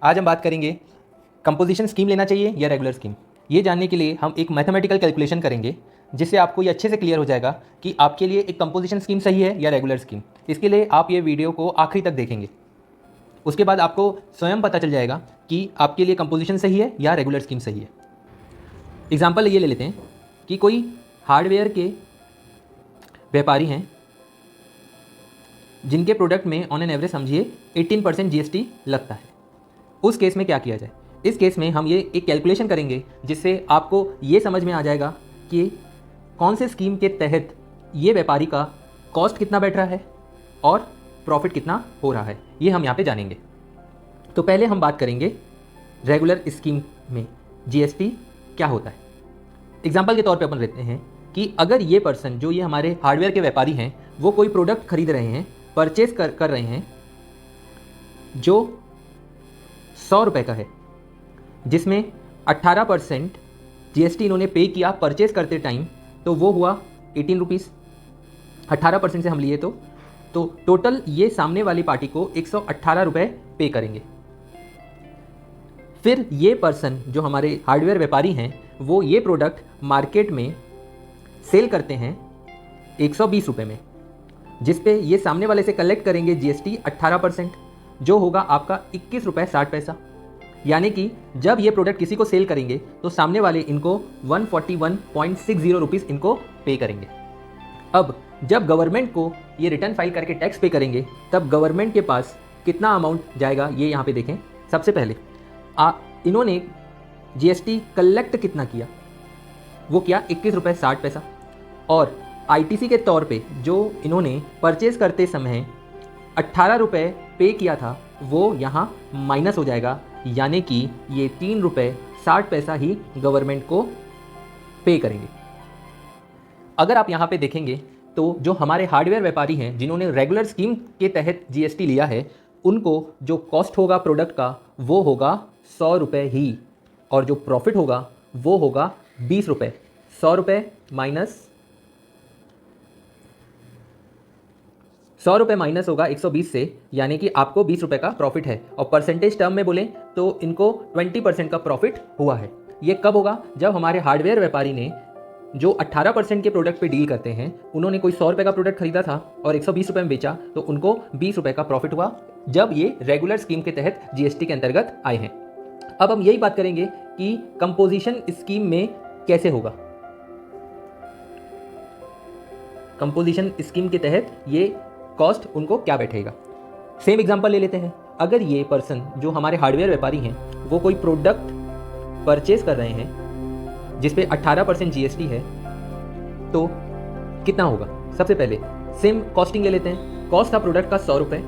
आज हम बात करेंगे कंपोजिशन स्कीम लेना चाहिए या रेगुलर स्कीम। ये जानने के लिए हम एक मैथमेटिकल कैलकुलेशन करेंगे जिससे आपको ये अच्छे से क्लियर हो जाएगा कि आपके लिए एक कंपोजिशन स्कीम सही है या रेगुलर स्कीम। इसके लिए आप ये वीडियो को आखिरी तक देखेंगे, उसके बाद आपको स्वयं पता चल जाएगा कि आपके लिए कंपोजिशन सही है या रेगुलर स्कीम सही है। एग्जाम्पल ये ले लेते हैं कि कोई हार्डवेयर के व्यापारी हैं जिनके प्रोडक्ट में ऑन एन एवरेज समझिए 18% जीएसटी लगता है। उस केस में क्या किया जाए? इस केस में हम ये एक कैलकुलेशन करेंगे जिससे आपको ये समझ में आ जाएगा कि कौन से स्कीम के तहत ये व्यापारी का कॉस्ट कितना बैठ रहा है और प्रॉफिट कितना हो रहा है, ये हम यहाँ पे जानेंगे। तो पहले हम बात करेंगे रेगुलर स्कीम में जीएसटी क्या होता है। एग्जाम्पल के तौर पे अपन लेते हैं कि अगर ये पर्सन जो ये हमारे हार्डवेयर के व्यापारी हैं वो कोई प्रोडक्ट खरीद रहे हैं, परचेज कर रहे हैं जो 100 रुपये का है, जिसमें 18% जीएसटी इन्होंने पे किया परचेज करते टाइम, तो वो हुआ 18 रुपीज़। 18% से हम लिए तो टोटल ये सामने वाली पार्टी को 118 रुपये पे करेंगे। फिर ये पर्सन जो हमारे हार्डवेयर व्यापारी हैं वो ये प्रोडक्ट मार्केट में सेल करते हैं 120 रुपये में, जिस पे ये सामने वाले से कलेक्ट करेंगे जीएसटी 18%, जो होगा आपका 21 रुपये 60 पैसा। यानी कि जब ये प्रोडक्ट किसी को सेल करेंगे तो सामने वाले इनको 141.60 रुपीज़ इनको पे करेंगे। अब जब गवर्नमेंट को ये रिटर्न फाइल करके टैक्स पे करेंगे तब गवर्नमेंट के पास कितना अमाउंट जाएगा ये यहाँ पे देखें। सबसे पहले इन्होंने जीएसटी कलेक्ट कितना किया, वो किया 21 रुपये 60 पैसा, और आईटीसी के तौर पे जो इन्होंने परचेज करते समय 18 रुपये पे किया था वो यहाँ माइनस हो जाएगा, यानी कि ये 3 रुपये 60 पैसा ही गवर्नमेंट को पे करेंगे। अगर आप यहाँ पे देखेंगे तो जो हमारे हार्डवेयर व्यापारी हैं जिन्होंने रेगुलर स्कीम के तहत जीएसटी लिया है, उनको जो कॉस्ट होगा प्रोडक्ट का वो होगा 100 रुपये ही, और जो प्रॉफिट होगा वो होगा 20 रुपये। 100 रुपये माइनस 100 रुपये माइनस होगा 120 से, यानी कि आपको 20 रुपये का प्रॉफिट है। और परसेंटेज टर्म में बोलें तो इनको 20% का प्रॉफिट हुआ है। ये कब होगा? जब हमारे हार्डवेयर व्यापारी ने जो 18% के प्रोडक्ट पे डील करते हैं, उन्होंने कोई 100 रुपये का प्रोडक्ट खरीदा था और 120 रुपये में बेचा, तो उनको 20 रुपये का प्रॉफिट हुआ जब ये रेगुलर स्कीम के तहत जीएसटी के अंतर्गत आए हैं। अब हम यही बात करेंगे कि कंपोजिशन स्कीम में कैसे होगा। कंपोजिशन स्कीम के तहत ये कॉस्ट उनको क्या बैठेगा। सेम एग्जांपल ले लेते हैं। अगर ये पर्सन जो हमारे हार्डवेयर व्यापारी हैं वो कोई प्रोडक्ट परचेज कर रहे हैं जिस पे 18% जीएसटी है, तो कितना होगा? सबसे पहले सेम कॉस्टिंग ले लेते हैं। कॉस्ट था प्रोडक्ट का 100 रुपये।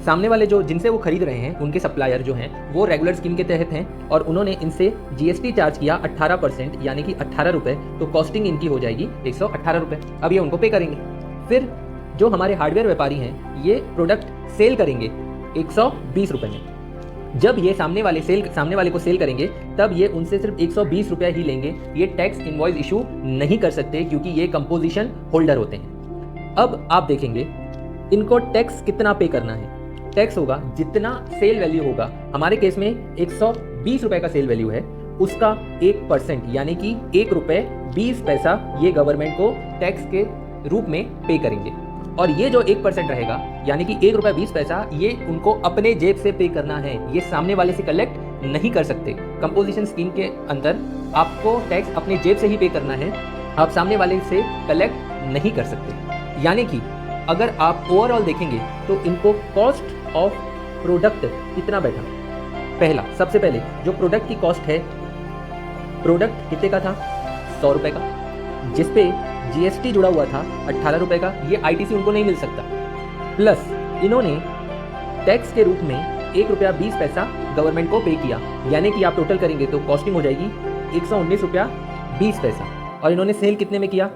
सामने वाले जो जिनसे वो खरीद रहे हैं उनके सप्लायर जो हैं वो रेगुलर स्कीम के तहत हैं और उन्होंने इनसे जीएसटी चार्ज किया 18%, यानी कि 18 रुपये, तो कॉस्टिंग इनकी हो जाएगी 118 रुपये। अब ये उनको पे करेंगे। फिर जो हमारे हार्डवेयर व्यापारी हैं ये प्रोडक्ट सेल करेंगे 120 रुपये में। जब ये सामने वाले को सेल करेंगे तब ये उनसे सिर्फ 120 रुपये ही लेंगे। ये टैक्स इनवॉइस इशू नहीं कर सकते क्योंकि ये कंपोजिशन होल्डर होते हैं। अब आप देखेंगे इनको टैक्स कितना पे करना है। टैक्स होगा जितना सेल वैल्यू होगा, हमारे केस में 120 रुपये का सेल वैल्यू है, उसका 1%, यानी कि 1 रुपये 20 पैसा ये गवर्नमेंट को टैक्स के रूप में पे करेंगे। और ये जो 1% रहेगा, यानी कि 1 रुपये 20 पैसा, ये उनको अपने जेब से पे करना है, ये सामने वाले से कलेक्ट नहीं कर सकते। कंपोजिशन स्कीम के अंदर आपको टैक्स अपने जेब से ही पे करना है, आप सामने वाले से कलेक्ट नहीं कर सकते। यानी कि अगर आप ओवरऑल देखेंगे तो इनको कॉस्ट ऑफ प्रोडक्ट कितना बैठा। पहला, सबसे पहले जो प्रोडक्ट की कॉस्ट है, प्रोडक्ट कितने का था? 100 रुपये का, जिस पे जीएसटी जुड़ा हुआ था 18 रुपये का। ये आईटीसी उनको नहीं मिल सकता। प्लस इन्होंने टैक्स के रूप में 1 रुपया 20 पैसा गवर्नमेंट को पे किया, यानी कि आप टोटल करेंगे तो कॉस्टिंग हो जाएगी 119 रुपया 20 पैसा। और इन्होंने सेल कितने में किया?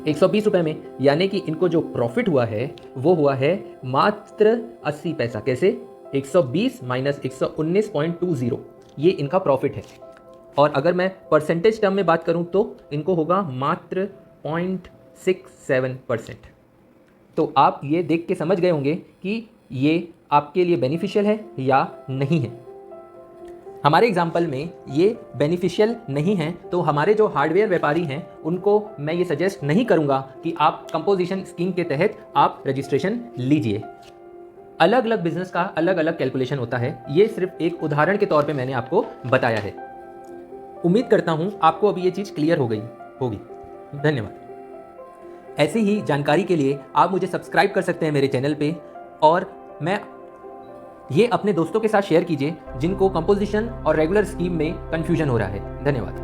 120 रुपये में, यानी कि इनको जो प्रॉफिट हुआ है वो हुआ है मात्र 80 पैसा। कैसे? 120 माइनस 119.20, ये इनका प्रॉफिट है। और अगर मैं परसेंटेज टर्म में बात करूं तो इनको होगा मात्र 0.67%। तो आप ये देख के समझ गए होंगे कि ये आपके लिए बेनिफिशियल है या नहीं है। हमारे एग्जाम्पल में ये बेनिफिशियल नहीं है, तो हमारे जो हार्डवेयर व्यापारी हैं उनको मैं ये सजेस्ट नहीं करूँगा कि आप कंपोजिशन स्कीम के तहत आप रजिस्ट्रेशन लीजिए। अलग अलग बिजनेस का अलग अलग कैलकुलेशन होता है, ये सिर्फ एक उदाहरण के तौर पे मैंने आपको बताया है। उम्मीद करता हूँ आपको अभी ये चीज़ क्लियर हो गई होगी। धन्यवाद। ऐसी ही जानकारी के लिए आप मुझे सब्सक्राइब कर सकते हैं मेरे चैनल पे, और मैं ये अपने दोस्तों के साथ शेयर कीजिए जिनको कंपोजिशन और रेगुलर स्कीम में कन्फ्यूजन हो रहा है। धन्यवाद।